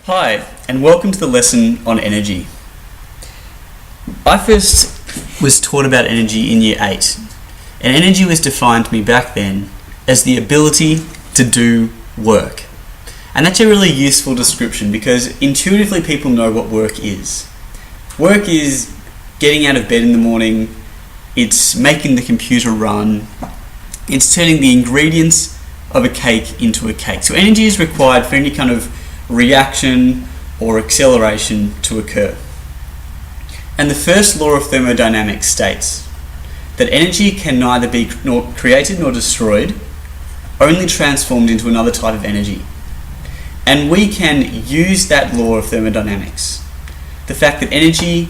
Hi, and welcome to the lesson on energy. I first was taught about energy in Year 8, and energy was defined to me back then as the ability to do work. And that's a really useful description because intuitively people know what work is. Work is getting out of bed in the morning, it's making the computer run, it's turning the ingredients of a cake into a cake. So energy is required for any kind of reaction or acceleration to occur. And the first law of thermodynamics states that energy can neither be nor created nor destroyed, only transformed into another type of energy. And we can use that law of thermodynamics, the fact that energy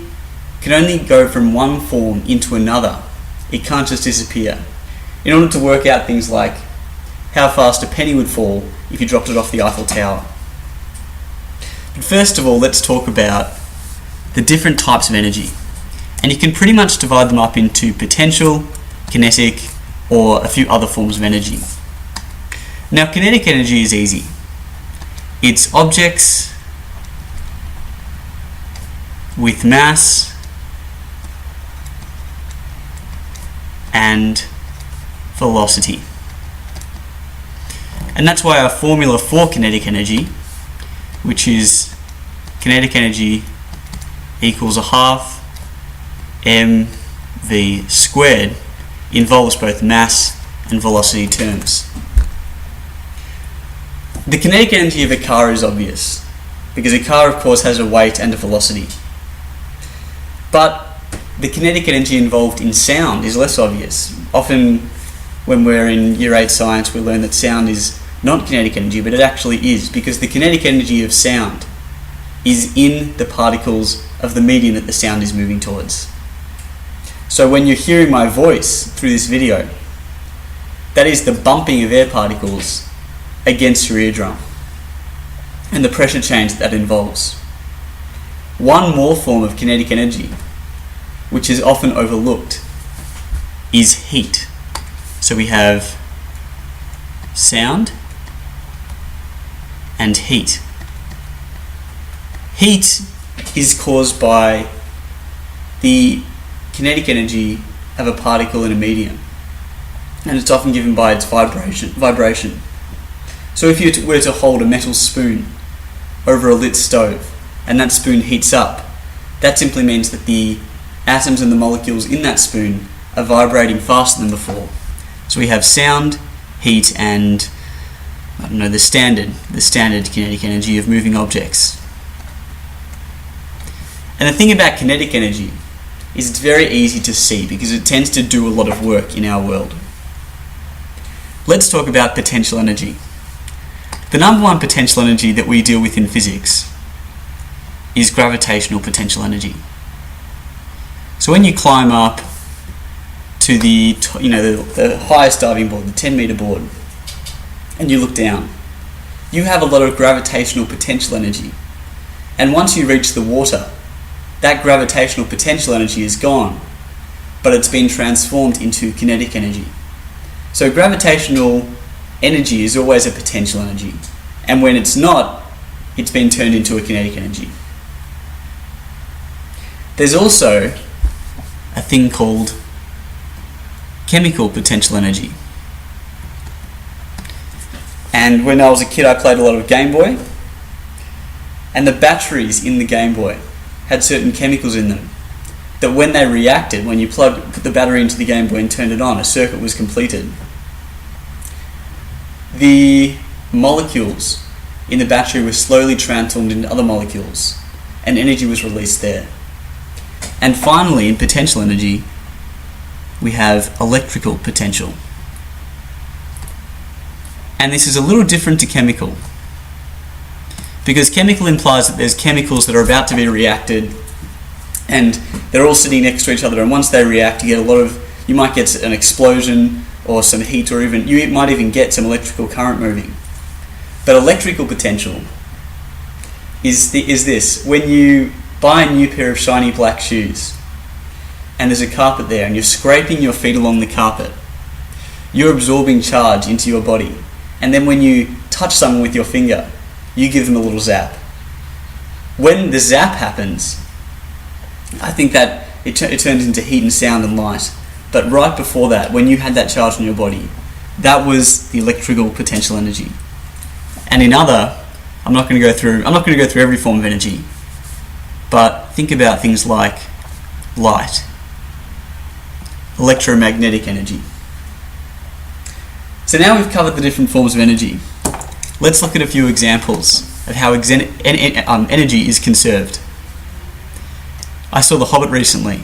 can only go from one form into another. It can't just disappear. In order to work out things like how fast a penny would fall if you dropped it off the Eiffel Tower. But first of all, let's talk about the different types of energy. And you can pretty much divide them up into potential, kinetic, or a few other forms of energy. Now, kinetic energy is easy. It's objects with mass and velocity. And that's why our formula for kinetic energy, which is kinetic energy equals 1/2 mv squared, involves both mass and velocity terms. The kinetic energy of a car is obvious, because a car of course has a weight and a velocity. But the kinetic energy involved in sound is less obvious. Often when we're in Year 8 science we learn that sound is not kinetic energy, but it actually is, because the kinetic energy of sound is in the particles of the medium that the sound is moving towards. So when you're hearing my voice through this video, that is the bumping of air particles against your eardrum and the pressure change that involves. One more form of kinetic energy, which is often overlooked, is heat. So we have sound and heat. Heat is caused by the kinetic energy of a particle in a medium, and it's often given by its vibration. So if you were to hold a metal spoon over a lit stove and that spoon heats up, that simply means that the atoms and the molecules in that spoon are vibrating faster than before. So we have sound, heat, and the standard kinetic energy of moving objects. And the thing about kinetic energy is it's very easy to see because it tends to do a lot of work in our world. Let's talk about potential energy. The number one potential energy that we deal with in physics is gravitational potential energy. So when you climb up to the highest diving board, the 10-meter board, and you look down, you have a lot of gravitational potential energy. And once you reach the water, that gravitational potential energy is gone, but it's been transformed into kinetic energy. So gravitational energy is always a potential energy, and when it's not, it's been turned into a kinetic energy. There's also a thing called chemical potential energy. And when I was a kid I played a lot of Game Boy, and the batteries in the Game Boy had certain chemicals in them that when they reacted, when you put the battery into the Game Boy and turned it on, a circuit was completed. The molecules in the battery were slowly transformed into other molecules, and energy was released there. And finally, in potential energy, we have electrical potential. And this is a little different to chemical, because chemical implies that there's chemicals that are about to be reacted and they're all sitting next to each other, and once they react you might get an explosion or some heat, or you might even get some electrical current moving. But electrical potential is this: when you buy a new pair of shiny black shoes and there's a carpet there and you're scraping your feet along the carpet, you're absorbing charge into your body, and then when you touch someone with your finger, you give them a little zap. when the zap happens, I think that it turns into heat and sound and light. But right before that, when you had that charge in your body, that was the electrical potential energy. And in other, I'm not going to go through every form of energy, but think about things like light, electromagnetic energy. So now we've covered the different forms of energy. Let's look at a few examples of how energy is conserved. I saw The Hobbit recently,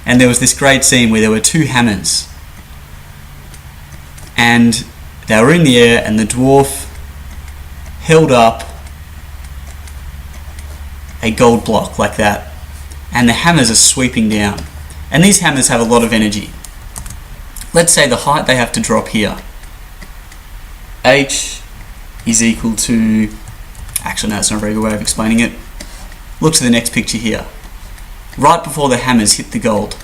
and there was this great scene where there were two hammers, and they were in the air, and the dwarf held up a gold block like that, and the hammers are sweeping down. And these hammers have a lot of energy. Let's say the height they have to drop here, H is equal to, actually no, that's not a very good way of explaining it. Look to the next picture here. Right before the hammers hit the gold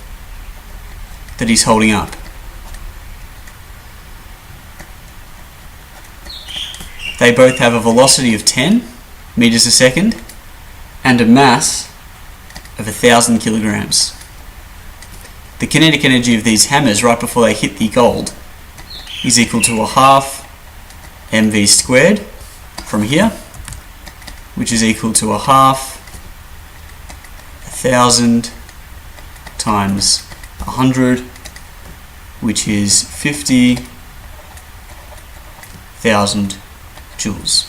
that he's holding up, they both have a velocity of 10 meters a second and a mass of 1,000 kilograms. The kinetic energy of these hammers right before they hit the gold is equal to a half mv squared from here, which is equal to a half 1,000 times 100, which is 50,000 joules.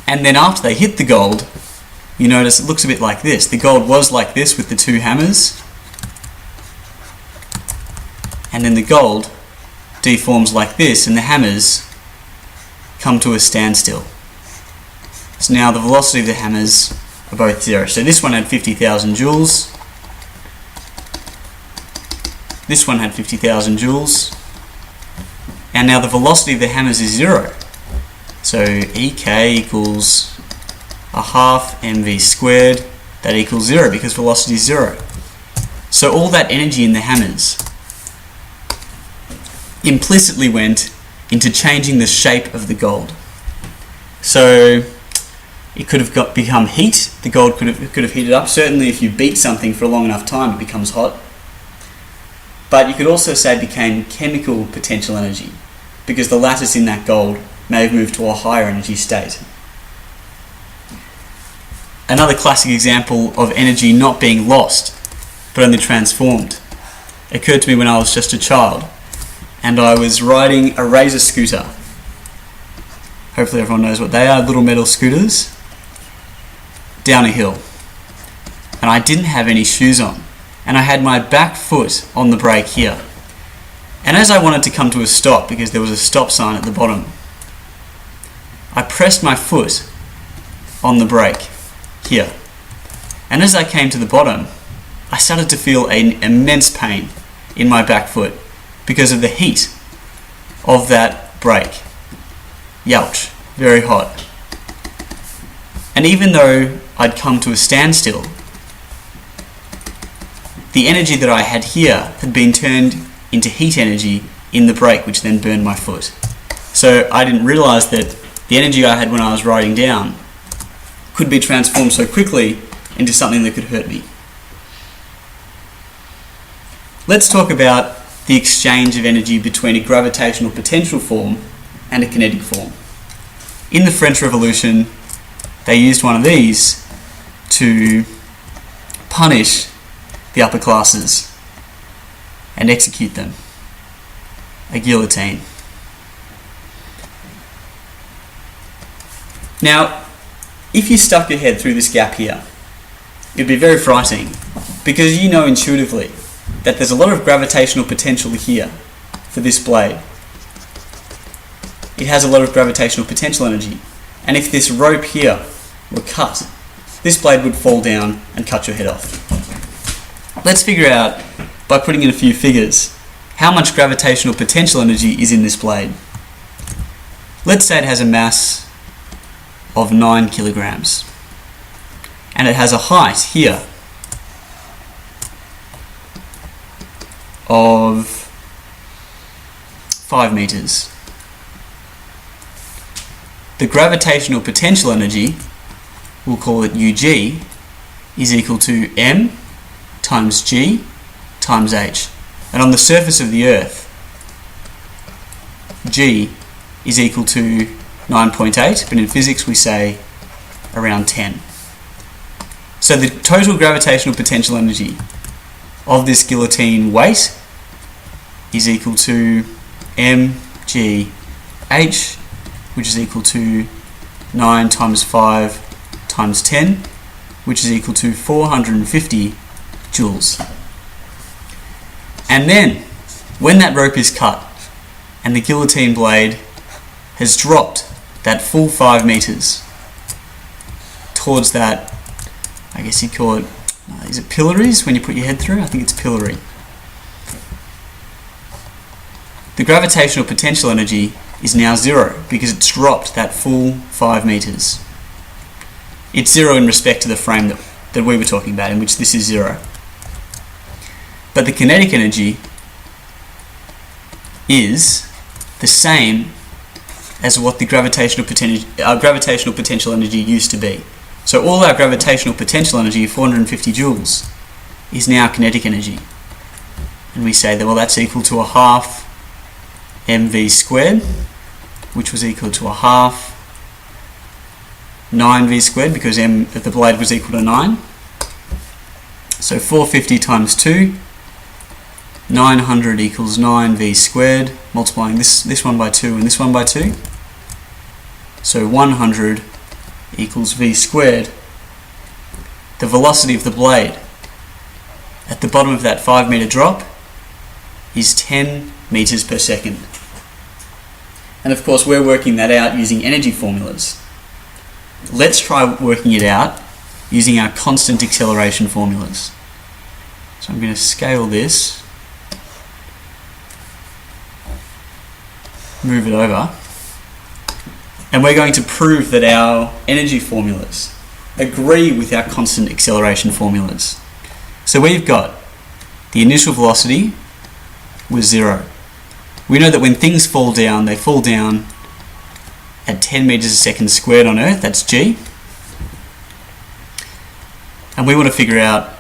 And then after they hit the gold, you notice it looks a bit like this. The gold was like this with the two hammers, and then the gold deforms like this, and the hammers come to a standstill. So now the velocity of the hammers are both zero. So this one had 50,000 joules, this one had 50,000 joules, and now the velocity of the hammers is zero. So EK equals a half mv squared, that equals zero because velocity is zero. So all that energy in the hammers implicitly went into changing the shape of the gold. So it could have become heat. The gold could have heated up. Certainly if you beat something for a long enough time, it becomes hot. But you could also say it became chemical potential energy, because the lattice in that gold may have moved to a higher energy state. Another classic example of energy not being lost, but only transformed, occurred to me when I was just a child, and I was riding a razor scooter. Hopefully everyone knows what they are, little metal scooters, down a hill. And I didn't have any shoes on, and I had my back foot on the brake here. And as I wanted to come to a stop, because there was a stop sign at the bottom, I pressed my foot on the brake here. And as I came to the bottom, I started to feel an immense pain in my back foot because of the heat of that brake. Youch, very hot. And even though I'd come to a standstill, the energy that I had here had been turned into heat energy in the brake, which then burned my foot. So I didn't realise that the energy I had when I was riding down could be transformed so quickly into something that could hurt me. Let's talk about the exchange of energy between a gravitational potential form and a kinetic form. In the French Revolution, they used one of these to punish the upper classes and execute them. A guillotine. Now, if you stuck your head through this gap here, it'd be very frightening, because you know intuitively that there's a lot of gravitational potential here for this blade. It has a lot of gravitational potential energy, and if this rope here were cut, this blade would fall down and cut your head off. Let's figure out, by putting in a few figures, how much gravitational potential energy is in this blade. Let's say it has a mass of 9 kilograms, and it has a height here of 5 meters. The gravitational potential energy we'll call it UG, is equal to m times g times h. And on the surface of the Earth, g is equal to 9.8, but in physics we say around 10. So the total gravitational potential energy of this guillotine weight is equal to mgh, which is equal to 9 times 5 times 10, which is equal to 450 joules. And then, when that rope is cut and the guillotine blade has dropped that full 5 meters towards that, I guess you'd call it, is it pillaries when you put your head through? I think it's pillory. The gravitational potential energy is now 0 because it's dropped that full 5 meters. It's 0 in respect to the frame that we were talking about, in which this is 0. But the kinetic energy is the same as what the gravitational potential energy used to be. So all our gravitational potential energy of 450 joules is now kinetic energy. And we say that, well, that's equal to a half mv squared, which was equal to a half 9v squared, because m of the blade was equal to 9. So 450 times 2, 900 equals 9v squared, multiplying this one by 2 and this one by 2. So 100 equals v squared. The velocity of the blade at the bottom of that 5 meter drop is 10 meters per second. And of course we're working that out using energy formulas. Let's try working it out using our constant acceleration formulas. So I'm going to scale this, move it over, and we're going to prove that our energy formulas agree with our constant acceleration formulas. So we've got the initial velocity was 0. We know that when things fall down, they fall down at 10 meters a second squared on Earth, that's g. And we want to figure out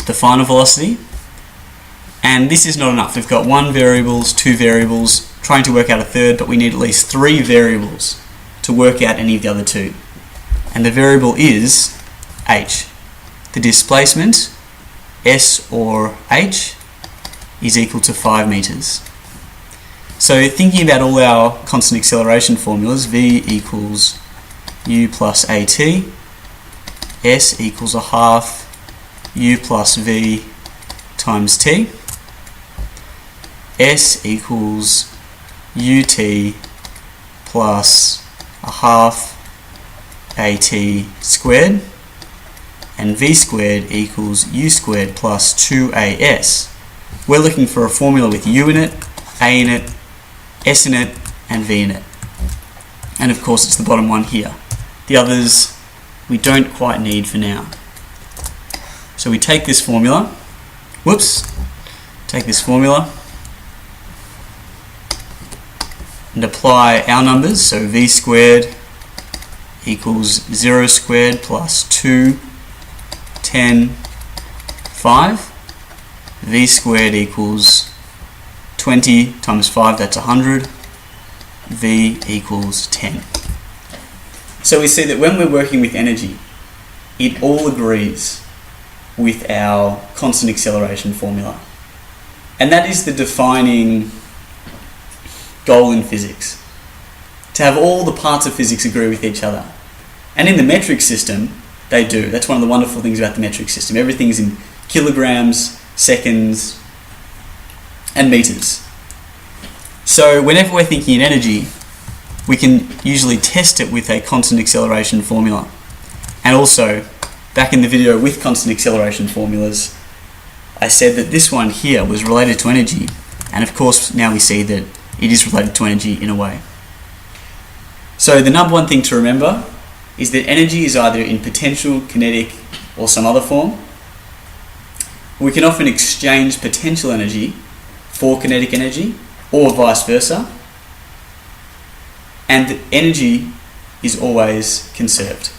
the final velocity. And this is not enough. We've got 1 variable, 2 variables, trying to work out a third, but we need at least 3 variables to work out any of the other 2. And the variable is h. The displacement, s or h, is equal to 5 meters. So thinking about all our constant acceleration formulas, v equals u plus at, s equals a half u plus v times t, s equals ut plus a half at squared, and v squared equals u squared plus 2as. We're looking for a formula with u in it, a in it, s in it, and v in it. And of course it's the bottom one here. The others we don't quite need for now. So we take this formula, take this formula and apply our numbers. So v squared equals 0 squared plus 2, 10, 5. V squared equals 20 times 5, that's 100. V equals 10. So we see that when we're working with energy, it all agrees with our constant acceleration formula. And that is the defining goal in physics, to have all the parts of physics agree with each other. And in the metric system, they do. That's one of the wonderful things about the metric system. Everything's in kilograms, seconds, and meters. So whenever we're thinking in energy, we can usually test it with a constant acceleration formula. And also, back in the video with constant acceleration formulas, I said that this one here was related to energy, and of course now we see that it is related to energy in a way. So the number one thing to remember is that energy is either in potential, kinetic, or some other form. We can often exchange potential energy for kinetic energy, or vice versa. And energy is always conserved.